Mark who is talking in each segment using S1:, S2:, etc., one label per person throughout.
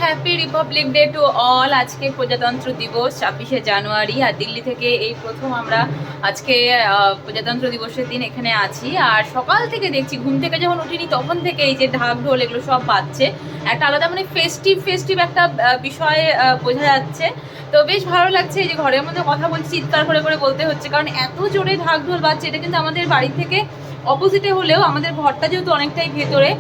S1: Happy Republic day to all. আজকে প্রজাতন্ত্র দিবস 26শে জানুয়ারি, আর দিল্লি থেকে এই প্রথম আমরা আজকে প্রজাতন্ত্র দিবসের দিন এখানে আছি। আর সকাল থেকে দেখছি, ঘুম থেকে যখন উঠিনি তখন থেকে এই যে ঢাক ঢোল এগুলো সব বাজছে, একটা আলাদা মানে ফেস্টিভ একটা বিষয় বোঝা যাচ্ছে। তো বেশ ভালো লাগছে। এই যে ঘরের মধ্যে কথা বলছি, চিৎকার করে করে বলতে হচ্ছে, কারণ এত জোরে ঢাক ঢোল বাজছে। এটা কিন্তু আমাদের বাড়ি থেকে অপোজিটে হলেও আমাদের ঘরটা যেহেতু অনেকটাই ভেতরে,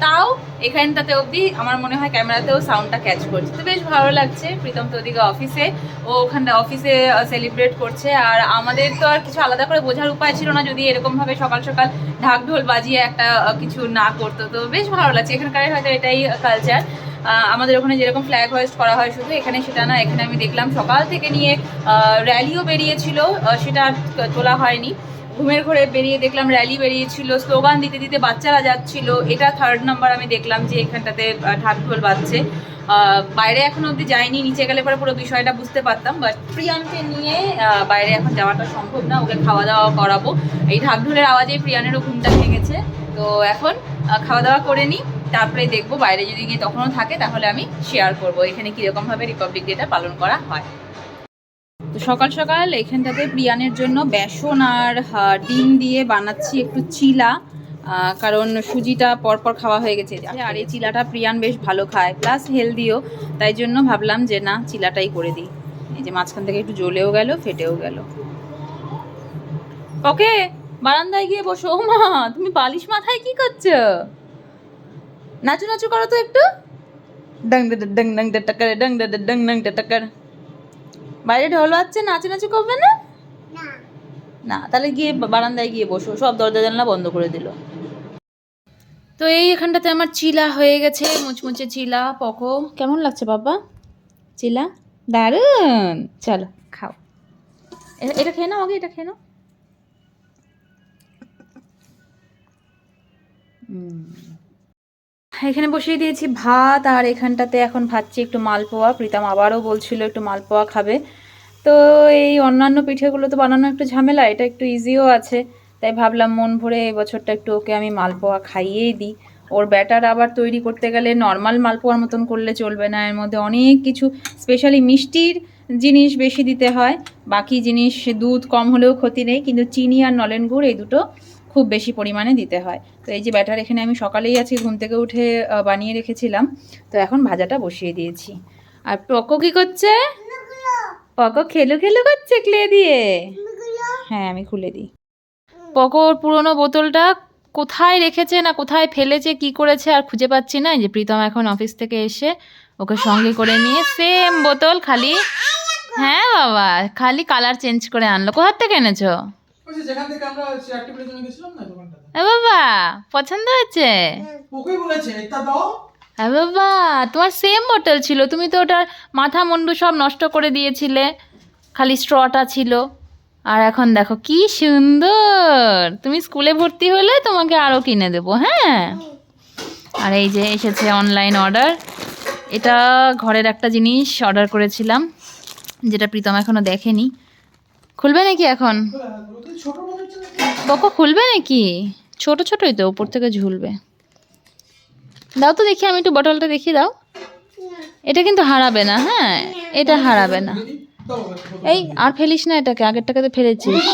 S1: তাও এখানটাতে অবধি আমার মনে হয় ক্যামেরাতেও সাউন্ডটা ক্যাচ করছে। তো বেশ ভালো লাগছে। প্রীতম তো ওদিকে অফিসে, ও ওখানটা অফিসে সেলিব্রেট করছে। আর আমাদের তো আর কিছু আলাদা করে বোঝার উপায় ছিল না যদি এরকমভাবে সকাল সকাল ঢাক ঢোল বাজিয়ে একটা কিছু না করতো। তো বেশ ভালো লাগছে। এখানকার হয়তো এটাই কালচার। আমাদের ওখানে যেরকম ফ্ল্যাগ হোয়েস্ট করা হয় শুধু, এখানে সেটা না। এখানে আমি দেখলাম সকাল থেকে নিয়ে র্যালিও বেরিয়েছিল, সেটা তোলা হয়নি। ঘুমের ঘরে বেরিয়ে দেখলাম র্যালি বেরিয়েছিল, স্লোগান দিতে দিতে বাচ্চারা যাচ্ছিল। এটা 3rd নাম্বার আমি দেখলাম যে এখানটাতে ঢাক ঢোল বাজছে। বাইরে এখন অবধি যাইনি, নিচে গেলে পরে পুরো বিষয়টা বুঝতে পারতাম। বাট প্রিয়ানকে নিয়ে বাইরে এখন যাওয়াটা সম্ভব না, ওকে খাওয়া দাওয়া করাবো। এই ঢাক ঢোলের আওয়াজেই প্রিয়ানেরও ঘুমটা ভেঙেছে। তো এখন খাওয়া দাওয়া করে নিই, তারপরে দেখবো বাইরে যদি গিয়ে তখনও থাকে তাহলে আমি শেয়ার করবো এখানে কীরকমভাবে রিপাবলিক ডেটা পালন করা হয়। তো সকাল সকাল এখানটাতে প্রিয়ানের জন্য বেসন আর ডিম দিয়ে বানাচ্ছি একটু চিলা, কারণ সুজিটা পরপর খাওয়া হয়ে গেছে। আর এই চিলাটা প্রিয়ান বেশ ভালো খায়, প্লাস হেলদিও। তাই জন্য ভাবলাম যে না, চিলাটাই করে দিই। এই যে মাঝখান থেকে একটু জ্বলেও গেল, ফেটেও গেল। ওকে, বারান্দায় গিয়ে বসো। ও মা, তুমি বালিশ মাথায় কি করছো? নাচু নাচু করো তো একটু। ডং ডং ডং টাকার, ডং ডং ডং টাকার। বাইরে ঢোল বাজছে, নাচু নাচু করবে না? না, তাহলে গিয়ে বারান্দায় গিয়ে বসো। সব দরজা জানলা বন্ধ করে দিল। তো এই এখানটাতে আমার চিলা হয়ে গেছে, মুচমুচে চিলা। পকো, কেমন লাগছে বাবা চিলা? দারুন। চলো খাও, এটা খেয়ে নাও। আগে এটা খেয়ে নাও। এখানে বসিয়ে দিয়েছি ভাত, আর এখানটাতে এখন ভাজছি একটু মালপোয়া। প্রীতম আবারও বলছিল একটু মালপোয়া খাবে। তো এই অন্যান্য পিঠেগুলো তো বানানো একটু ঝামেলা, এটা একটু ইজিও আছে। তাই ভাবলাম মন ভরে এই বছরটা একটু ওকে আমি মালপোয়া খাইয়েই দিই। ওর ব্যাটার আবার তৈরি করতে গেলে নর্মাল মালপোয়ার মতন করলে চলবে না, এর মধ্যে অনেক কিছু স্পেশালি মিষ্টির জিনিস বেশি দিতে হয়। বাকি জিনিস দুধ কম হলেও ক্ষতি নেই, কিন্তু চিনি আর নলেন গুড় এই দুটো খুব বেশি পরিমাণে দিতে হয়। তো এই যে ব্যাটার এখানে আমি সকালেই আজকে ঘুম থেকে উঠে বানিয়ে রেখেছিলাম। তো এখন ভাজাটা বসিয়ে দিয়েছি। আর পকো কী করছে? পকো খেলু করছে ক্লে দিয়ে। হ্যাঁ, আমি খুলে দিই। পকোর পুরোনো বোতলটা কোথায় রেখেছে না কোথায় ফেলেছে, কি করেছে আর খুঁজে পাচ্ছি না। যে প্রীতম এখন অফিস থেকে এসে ওকে সঙ্গে করে নিয়ে সেম বোতল, খালি হ্যাঁ বাবা, খালি কালার চেঞ্জ করে আনলো। কোথা থেকে এনেছো? বাবা পছন্দ হয়েছে? হ্যাঁ বাবা, তোমার সেম বোতল ছিল, তুমি তো ওটার মাথা মুন্ডু সব নষ্ট করে দিয়েছিলে, খালি স্ট্রটা ছিল। আর এখন দেখো কি সুন্দর। তুমি স্কুলে ভর্তি হলে তোমাকে আরও কিনে দেবো। হ্যাঁ, আর এই যে এসেছে অনলাইন অর্ডার। এটা ঘরের একটা জিনিস অর্ডার করেছিলাম, যেটা প্রীতম এখনো দেখেনি। খুলবে নাকি এখন? বকো খুলবে নাকি? ছোট ছোটই তো, উপর থেকে ঝুলবে। দাও তো দেখি, আমি একটু বটলটা দেখি, দাও। এটা কিন্তু হারাবে না। হ্যাঁ, এটা হারাবে না। এই আর ফেলিস না এটাকে, আগেরটাকে তো ফেলেছিস।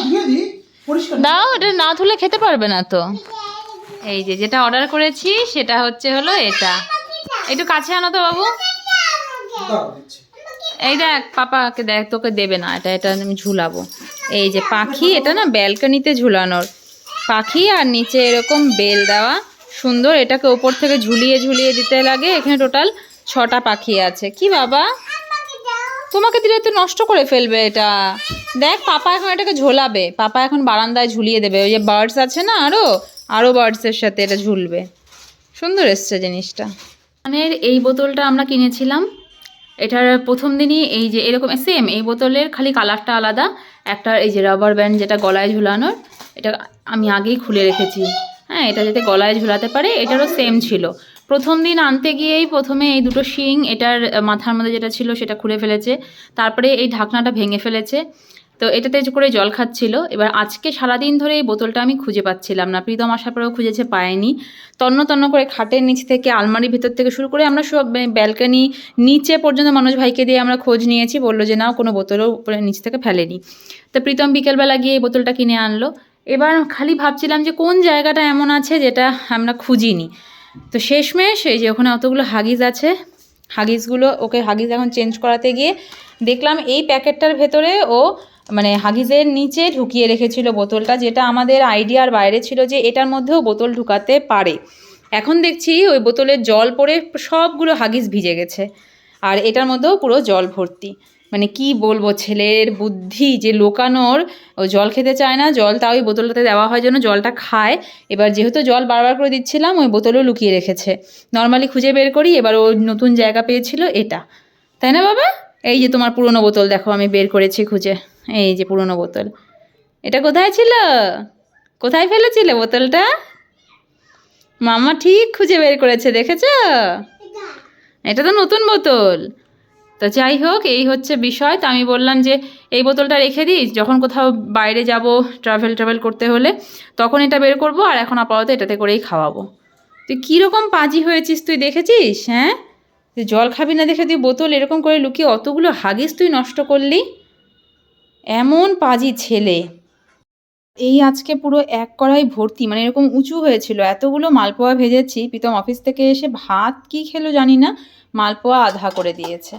S1: দাও, এটা না ধুলে খেতে পারবে না তো। এই যে যেটা অর্ডার করেছি সেটা হলো এটা। একটু কাছে আনো তো বাবু। এই দেখ, পাপাকে দেখ, তোকে দেবে না এটা, এটা আমি ঝুলাবো। এই যে পাখি, এটা না ব্যালকনিতে ঝুলানোর পাখি, আর নিচে এরকম বেল দেওয়া সুন্দর। এটাকে ওপর থেকে ঝুলিয়ে ঝুলিয়ে দিতে লাগে। এখানে টোটাল 6টা পাখি আছে। কি বাবা, তোমাকে দিলে তো নষ্ট করে ফেলবে এটা। দেখ, পাপা এখন এটাকে ঝোলাবে, পাপা এখন বারান্দায় ঝুলিয়ে দেবে। ওই যে বার্ডস আছে না, আরও বার্ডসের সাথে এটা ঝুলবে। সুন্দর এসছে জিনিসটা। এই বোতলটা আমরা কিনেছিলাম, এটার প্রথম দিনই এই যে এরকম সেম এই বোতলের খালি কালারটা আলাদা, একটা এই যে রাবার ব্যান্ড যেটা গলায় ঝুলানোর, এটা আমি আগেই খুলে রেখেছি। হ্যাঁ, এটা যাতে গলায় ঝুলাতে পারে, এটারও সেম ছিল। প্রথম দিন আনতে গিয়েই প্রথমে এই দুটো শিং এটার মাথার মধ্যে যেটা ছিল সেটা খুলে ফেলেছে, তারপরে এই ঢাকনাটা ভেঙে ফেলেছে। তো এটাতে করে জল খাচ্ছিল। এবার আজকে সারাদিন ধরে এই বোতলটা আমি খুঁজে পাচ্ছিলাম না, প্রীতম আসার পরেও খুঁজেছে, পায়নি। তন্ন তন্ন করে খাটের নিচ থেকে, আলমারির ভেতর থেকে শুরু করে আমরা সব ব্যালকনি নিচে পর্যন্ত মানুষ ভাইকে দিয়ে আমরা খোঁজ নিয়েছি, বললো যে না কোনো বোতলও উপরে নিচ থেকে ফেলেনি। তো প্রীতম বিকেলবেলা গিয়ে এই বোতলটা কিনে আনলো। এবার খালি ভাবছিলাম যে কোন জায়গাটা এমন আছে যেটা আমরা খুঁজিনি। তো শেষমেশ এই যে ওখানে অতগুলো হাগিজ আছে, হাগিজগুলো ওকে হাগিজ এখন চেঞ্জ করাতে গিয়ে দেখলাম এই প্যাকেটটার ভেতরে ও মানে হাগিজের নিচে ঢুকিয়ে রেখেছিল বোতলটা, যেটা আমাদের আইডিয়ার বাইরে ছিল যে এটার মধ্যেও বোতল ঢুকাতে পারে। এখন দেখছি ওই বোতলের জল পড়ে সবগুলো হাগিজ ভিজে গেছে, আর এটার মধ্যেও পুরো জল ভর্তি। মানে কি বলবো, ছেলের বুদ্ধি যে লোকানোর, ও জল খেতে চায় না, জল তাও ওই বোতলটাতে দেওয়া হয় যেন জলটা খায়। এবার যেহেতু জল বারবার করে দিচ্ছিলাম, ওই বোতলও লুকিয়ে রেখেছে। নর্মালি খুঁজে বের করি, এবার ও নতুন জায়গা পেয়েছিল এটা, তাই না বাবা? এই যে তোমার পুরনো বোতল দেখো, আমি বের করেছি খুঁজে, এই যে পুরনো বোতল। এটা কোথায় ছিল, কোথায় ফেলেছিলে বোতলটা? মামা ঠিক খুঁজে বের করেছে, দেখেছ? এটা তো নতুন বোতল। তো যাই হোক, এই হচ্ছে বিষয়। তো আমি বললাম যে এই বোতলটা রেখে দিই, যখন কোথাও বাইরে যাব ট্রাভেল করতে হলে তখন এটা বের করব, আর এখন আপাতত এটাতে করেই খাওয়াবো। তুই কীরকম পাজি হয়েছিস তুই, দেখেছিস? হ্যাঁ, তুই জল খাবি না দেখে তুই বোতল এরকম করে লুকিয়ে অতগুলো হাগিস তুই নষ্ট করলি, এমন পাজি ছেলে। এই আজকে পুরো এক কড়াই ভর্তি, মানে এরকম উঁচু হয়েছিল, এতগুলো মালপোয়া ভেজেছি। প্রীতম অফিস থেকে এসে ভাত কি খেলো জানি না, মালপোয়া আধা করে দিয়েছে।